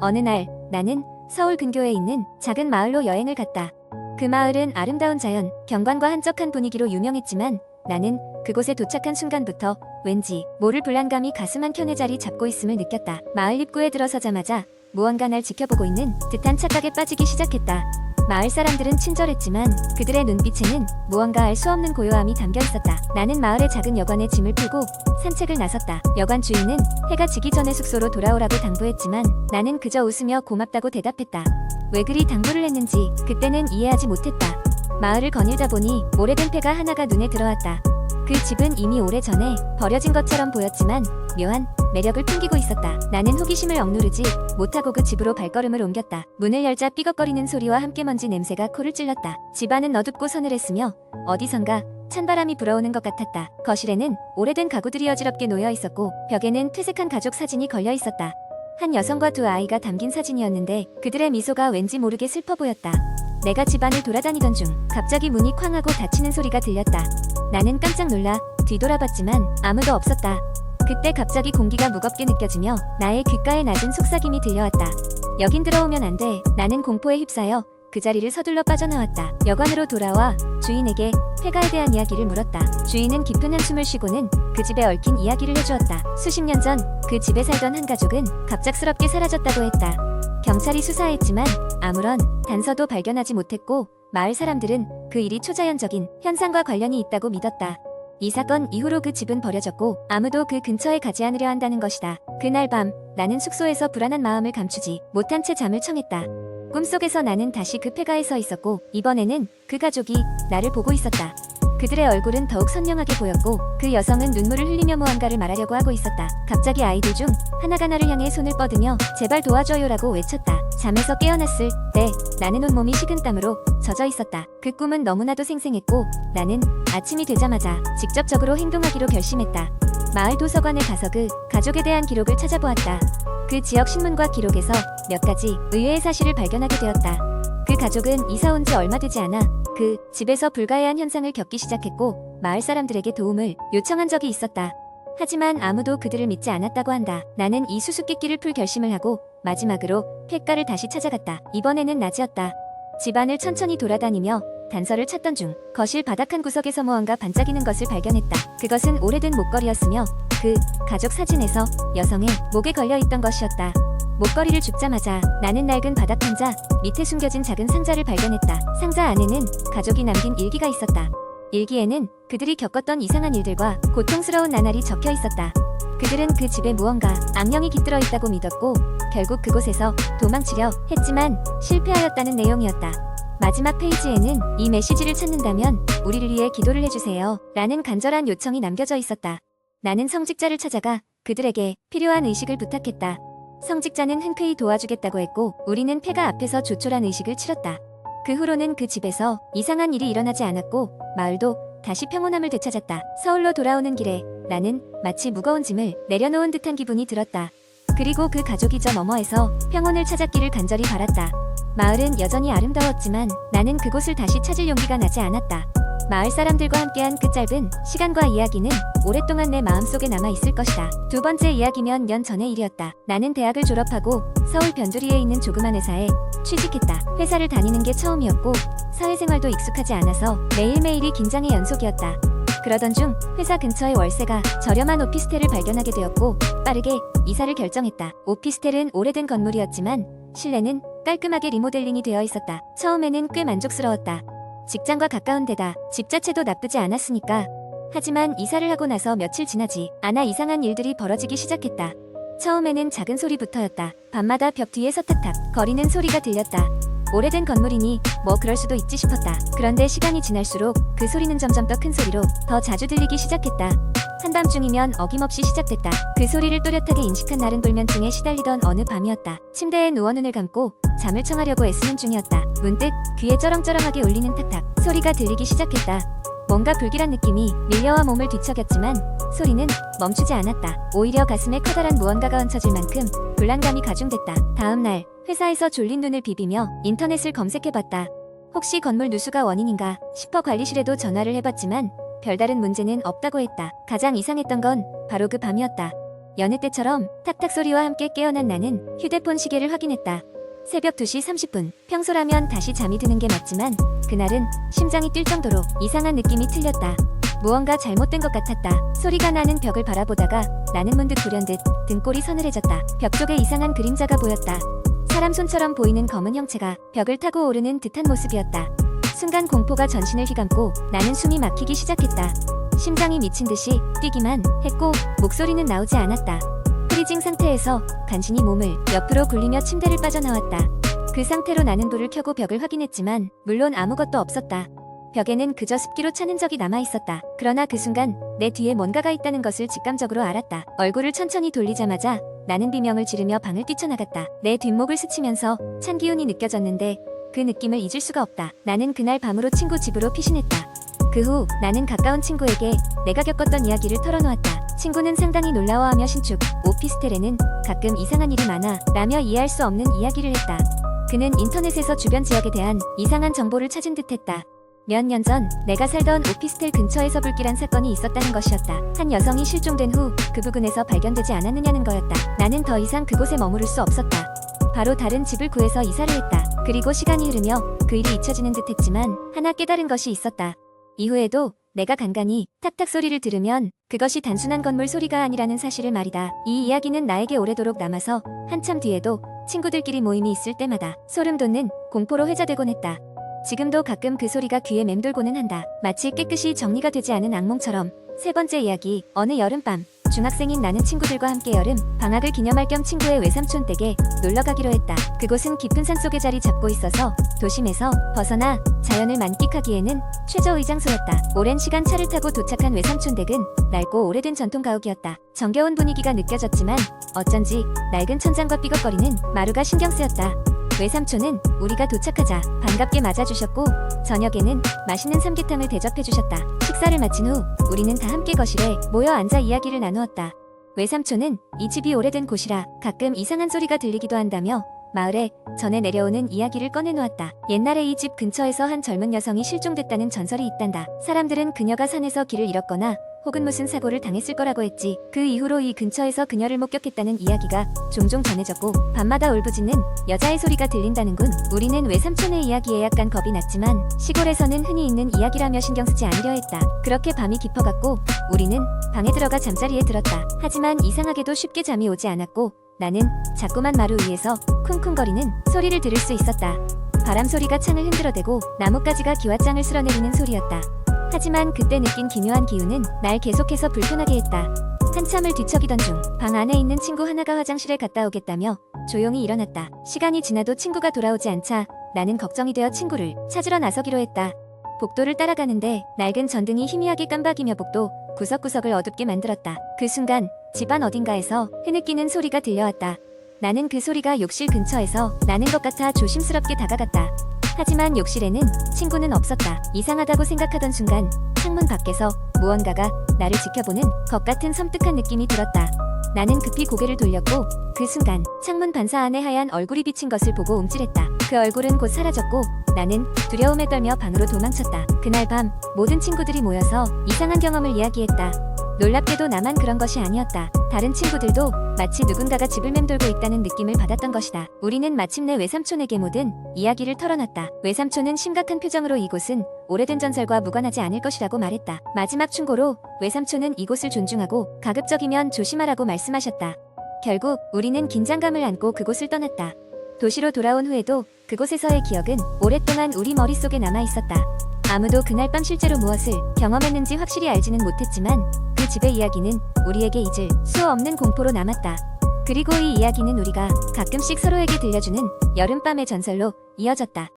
어느 날 나는 서울 근교에 있는 작은 마을로 여행을 갔다. 그 마을은 아름다운 자연, 경관과 한적한 분위기로 유명했지만 나는 그곳에 도착한 순간부터 왠지 모를 불안감이 가슴 한켠에 자리 잡고 있음을 느꼈다. 마을 입구에 들어서자마자 무언가 날 지켜보고 있는 듯한 착각에 빠지기 시작했다. 마을 사람들은 친절했지만 그들의 눈빛에는 무언가 알 수 없는 고요함이 담겨 있었다. 나는 마을의 작은 여관에 짐을 풀고 산책을 나섰다. 여관 주인은 해가 지기 전에 숙소로 돌아오라고 당부했지만 나는 그저 웃으며 고맙다고 대답했다. 왜 그리 당부를 했는지 그때는 이해하지 못했다. 마을을 거닐다 보니 오래된 폐가 하나가 눈에 들어왔다. 그 집은 이미 오래전에 버려진 것처럼 보였지만 묘한 매력을 풍기고 있었다. 나는 호기심을 억누르지 못하고 그 집으로 발걸음을 옮겼다. 문을 열자 삐걱거리는 소리와 함께 먼지 냄새가 코를 찔렀다. 집안은 어둡고 서늘했으며 어디선가 찬바람이 불어오는 것 같았다. 거실에는 오래된 가구들이 어지럽게 놓여 있었고 벽에는 퇴색한 가족 사진이 걸려 있었다. 한 여성과 두 아이가 담긴 사진이었는데 그들의 미소가 왠지 모르게 슬퍼 보였다. 내가 집안을 돌아다니던 중 갑자기 문이 쾅 하고 닫히는 소리가 들렸다. 나는 깜짝 놀라 뒤돌아봤지만 아무도 없었다. 그때 갑자기 공기가 무겁게 느껴지며 나의 귓가에 낮은 속삭임이 들려왔다. 여긴 들어오면 안 돼. 나는 공포에 휩싸여 그 자리를 서둘러 빠져나왔다. 여관으로 돌아와 주인에게 폐가에 대한 이야기를 물었다. 주인은 깊은 한숨을 쉬고는 그 집에 얽힌 이야기를 해주었다. 수십 년 전 그 집에 살던 한 가족은 갑작스럽게 사라졌다고 했다. 경찰이 수사했지만 아무런 단서도 발견하지 못했고 마을 사람들은 그 일이 초자연적인 현상과 관련이 있다고 믿었다. 이 사건 이후로 그 집은 버려졌고 아무도 그 근처에 가지 않으려 한다는 것이다. 그날 밤 나는 숙소에서 불안한 마음을 감추지 못한 채 잠을 청했다. 꿈속에서 나는 다시 그 폐가에 서 있었고 이번에는 그 가족이 나를 보고 있었다. 그들의 얼굴은 더욱 선명하게 보였고 그 여성은 눈물을 흘리며 무언가를 말하려고 하고 있었다. 갑자기 아이들 중 하나가 나를 향해 손을 뻗으며 제발 도와줘요라고 외쳤다. 잠에서 깨어났을 때 나는 온몸이 식은땀으로 젖어 있었다. 그 꿈은 너무나도 생생했고 나는 아침이 되자마자 직접적으로 행동하기로 결심했다. 마을 도서관에 가서 그 가족에 대한 기록을 찾아보았다. 그 지역 신문과 기록에서 몇 가지 의외의 사실을 발견하게 되었다. 그 가족은 이사 온 지 얼마 되지 않아 그 집에서 불가해한 현상을 겪기 시작했고 마을 사람들에게 도움을 요청한 적이 있었다. 하지만 아무도 그들을 믿지 않았다고 한다. 나는 이 수수께끼를 풀 결심을 하고 마지막으로 폐가를 다시 찾아갔다. 이번에는 낮이었다. 집안을 천천히 돌아다니며 단서를 찾던 중 거실 바닥 한 구석에서 무언가 반짝이는 것을 발견했다. 그것은 오래된 목걸이였으며 그 가족 사진에서 여성의 목에 걸려있던 것이었다. 목걸이를 줍자마자 나는 낡은 바닥 판자 밑에 숨겨진 작은 상자를 발견했다. 상자 안에는 가족이 남긴 일기가 있었다. 일기에는 그들이 겪었던 이상한 일들과 고통스러운 나날이 적혀 있었다. 그들은 그 집에 무언가 악령이 깃들어 있다고 믿었고 결국 그곳에서 도망치려 했지만 실패하였다는 내용이었다. 마지막 페이지에는 이 메시지를 찾는다면 우리를 위해 기도를 해주세요 라는 간절한 요청이 남겨져 있었다. 나는 성직자를 찾아가 그들에게 필요한 의식을 부탁했다. 성직자는 흔쾌히 도와주겠다고 했고 우리는 폐가 앞에서 조촐한 의식을 치렀다. 그 후로는 그 집에서 이상한 일이 일어나지 않았고 마을도 다시 평온함을 되찾았다. 서울로 돌아오는 길에 나는 마치 무거운 짐을 내려놓은 듯한 기분이 들었다. 그리고 그 가족이 저 너머에서 평온을 찾았기를 간절히 바랐다. 마을은 여전히 아름다웠지만 나는 그곳을 다시 찾을 용기가 나지 않았다. 마을 사람들과 함께한 그 짧은 시간과 이야기는 오랫동안 내 마음속에 남아있을 것이다. 두 번째 이야기면 년 전의 일이었다. 나는 대학을 졸업하고 서울 변두리에 있는 조그만 회사에 취직했다. 회사를 다니는 게 처음이었고 사회생활도 익숙하지 않아서 매일매일이 긴장의 연속이었다. 그러던 중 회사 근처의 월세가 저렴한 오피스텔을 발견하게 되었고 빠르게 이사를 결정했다. 오피스텔은 오래된 건물이었지만 실내는 깔끔하게 리모델링이 되어 있었다. 처음에는 꽤 만족스러웠다. 직장과 가까운 데다 집 자체도 나쁘지 않았으니까. 하지만 이사를 하고 나서 며칠 지나지 않아 이상한 일들이 벌어지기 시작했다. 처음에는 작은 소리부터였다. 밤마다 벽 뒤에서 탁탁 거리는 소리가 들렸다. 오래된 건물이니 뭐 그럴 수도 있지 싶었다. 그런데 시간이 지날수록 그 소리는 점점 더 큰 소리로 더 자주 들리기 시작했다. 한밤중이면 어김없이 시작됐다. 그 소리를 또렷하게 인식한 날은 불면증에 시달리던 어느 밤이었다. 침대에 누워 눈을 감고 잠을 청하려고 애쓰는 중이었다. 문득 귀에 쩌렁쩌렁하게 울리는 탁탁 소리가 들리기 시작했다. 뭔가 불길한 느낌이 밀려와 몸을 뒤척였지만 소리는 멈추지 않았다. 오히려 가슴에 커다란 무언가가 얹혀질 만큼 불안감이 가중됐다. 다음 날 회사에서 졸린 눈을 비비며 인터넷을 검색해봤다. 혹시 건물 누수가 원인인가 싶어 관리실에도 전화를 해봤지만 별다른 문제는 없다고 했다. 가장 이상했던 건 바로 그 밤이었다. 여느 때처럼 탁탁 소리와 함께 깨어난 나는 휴대폰 시계를 확인했다. 새벽 2시 30분. 평소라면 다시 잠이 드는 게 맞지만 그날은 심장이 뛸 정도로 이상한 느낌이 틀렸다. 무언가 잘못된 것 같았다. 소리가 나는 벽을 바라보다가 나는 문득 불현듯 등골이 서늘해졌다. 벽 쪽에 이상한 그림자가 보였다. 사람 손처럼 보이는 검은 형체가 벽을 타고 오르는 듯한 모습이었다. 순간 공포가 전신을 휘감고 나는 숨이 막히기 시작했다. 심장이 미친 듯이 뛰기만 했고 목소리는 나오지 않았다. 프리징 상태에서 간신히 몸을 옆으로 굴리며 침대를 빠져나왔다. 그 상태로 나는 불을 켜고 벽을 확인했지만 물론 아무것도 없었다. 벽에는 그저 습기로 찬 흔적이 남아있었다. 그러나 그 순간 내 뒤에 뭔가가 있다는 것을 직감적으로 알았다. 얼굴을 천천히 돌리자마자 나는 비명을 지르며 방을 뛰쳐나갔다. 내 뒷목을 스치면서 찬 기운이 느껴졌는데 그 느낌을 잊을 수가 없다. 나는 그날 밤으로 친구 집으로 피신했다. 그 후 나는 가까운 친구에게 내가 겪었던 이야기를 털어놓았다. 친구는 상당히 놀라워하며 신축 오피스텔에는 가끔 이상한 일이 많아 라며 이해할 수 없는 이야기를 했다. 그는 인터넷에서 주변 지역에 대한 이상한 정보를 찾은 듯했다. 몇 년 전 내가 살던 오피스텔 근처에서 불길한 사건이 있었다는 것이었다. 한 여성이 실종된 후 그 부근에서 발견되지 않았느냐는 거였다. 나는 더 이상 그곳에 머무를 수 없었다. 바로 다른 집을 구해서 이사를 했다. 그리고 시간이 흐르며 그 일이 잊혀지는 듯했지만 하나 깨달은 것이 있었다. 이후에도 내가 간간히 탁탁 소리를 들으면 그것이 단순한 건물 소리가 아니라는 사실을 말이다. 이 이야기는 나에게 오래도록 남아서 한참 뒤에도 친구들끼리 모임이 있을 때마다 소름 돋는 공포로 회자되곤 했다. 지금도 가끔 그 소리가 귀에 맴돌고는 한다. 마치 깨끗이 정리가 되지 않은 악몽처럼. 세 번째 이야기. 어느 여름밤 중학생인 나는 친구들과 함께 여름 방학을 기념할 겸 친구의 외삼촌 댁에 놀러 가기로 했다. 그곳은 깊은 산속에 자리 잡고 있어서 도심에서 벗어나 자연을 만끽하기에는 최저의 장소였다. 오랜 시간 차를 타고 도착한 외삼촌 댁은 낡고 오래된 전통 가옥이었다. 정겨운 분위기가 느껴졌지만 어쩐지 낡은 천장과 삐걱거리는 마루가 신경 쓰였다. 외삼촌은 우리가 도착하자 반갑게 맞아주셨고 저녁에는 맛있는 삼계탕을 대접해주셨다. 식사를 마친 후 우리는 다 함께 거실에 모여 앉아 이야기를 나누었다. 외삼촌은 이 집이 오래된 곳이라 가끔 이상한 소리가 들리기도 한다며 마을에 전해 내려오는 이야기를 꺼내놓았다. 옛날에 이 집 근처에서 한 젊은 여성이 실종됐다는 전설이 있단다. 사람들은 그녀가 산에서 길을 잃었거나 혹은 무슨 사고를 당했을 거라고 했지. 그 이후로 이 근처에서 그녀를 목격했다는 이야기가 종종 전해졌고 밤마다 울부짖는 여자의 소리가 들린다는군. 우리는 외삼촌의 이야기에 약간 겁이 났지만 시골에서는 흔히 있는 이야기라며 신경 쓰지 않으려 했다. 그렇게 밤이 깊어갔고 우리는 방에 들어가 잠자리에 들었다. 하지만 이상하게도 쉽게 잠이 오지 않았고 나는 자꾸만 마루 위에서 쿵쿵거리는 소리를 들을 수 있었다. 바람 소리가 창을 흔들어대고 나뭇가지가 기와장을 쓸어내리는 소리였다. 하지만 그때 느낀 기묘한 기운은 날 계속해서 불편하게 했다. 한참을 뒤척이던 중 방 안에 있는 친구 하나가 화장실에 갔다 오겠다며 조용히 일어났다. 시간이 지나도 친구가 돌아오지 않자 나는 걱정이 되어 친구를 찾으러 나서기로 했다. 복도를 따라가는데 낡은 전등이 희미하게 깜박이며 복도 구석구석을 어둡게 만들었다. 그 순간 집안 어딘가에서 흐느끼는 소리가 들려왔다. 나는 그 소리가 욕실 근처에서 나는 것 같아 조심스럽게 다가갔다. 하지만 욕실에는 친구는 없었다. 이상하다고 생각하던 순간 창문 밖에서 무언가가 나를 지켜보는 것 같은 섬뜩한 느낌이 들었다. 나는 급히 고개를 돌렸고 그 순간 창문 반사 안에 하얀 얼굴이 비친 것을 보고 움찔했다. 그 얼굴은 곧 사라졌고 나는 두려움에 떨며 방으로 도망쳤다. 그날 밤 모든 친구들이 모여서 이상한 경험을 이야기했다. 놀랍게도 나만 그런 것이 아니었다. 다른 친구들도 마치 누군가가 집을 맴돌고 있다는 느낌을 받았던 것이다. 우리는 마침내 외삼촌에게 모든 이야기를 털어놨다. 외삼촌은 심각한 표정으로 이곳은 오래된 전설과 무관하지 않을 것이라고 말했다. 마지막 충고로 외삼촌은 이곳을 존중하고 가급적이면 조심하라고 말씀하셨다. 결국 우리는 긴장감을 안고 그곳을 떠났다. 도시로 돌아온 후에도 그곳에서의 기억은 오랫동안 우리 머릿속에 남아있었다. 아무도 그날 밤 실제로 무엇을 경험했는지 확실히 알지는 못했지만 그 집의 이야기는 우리에게 잊을 수 없는 공포로 남았다. 그리고 이 이야기는 우리가 가끔씩 서로에게 들려주는 여름밤의 전설로 이어졌다.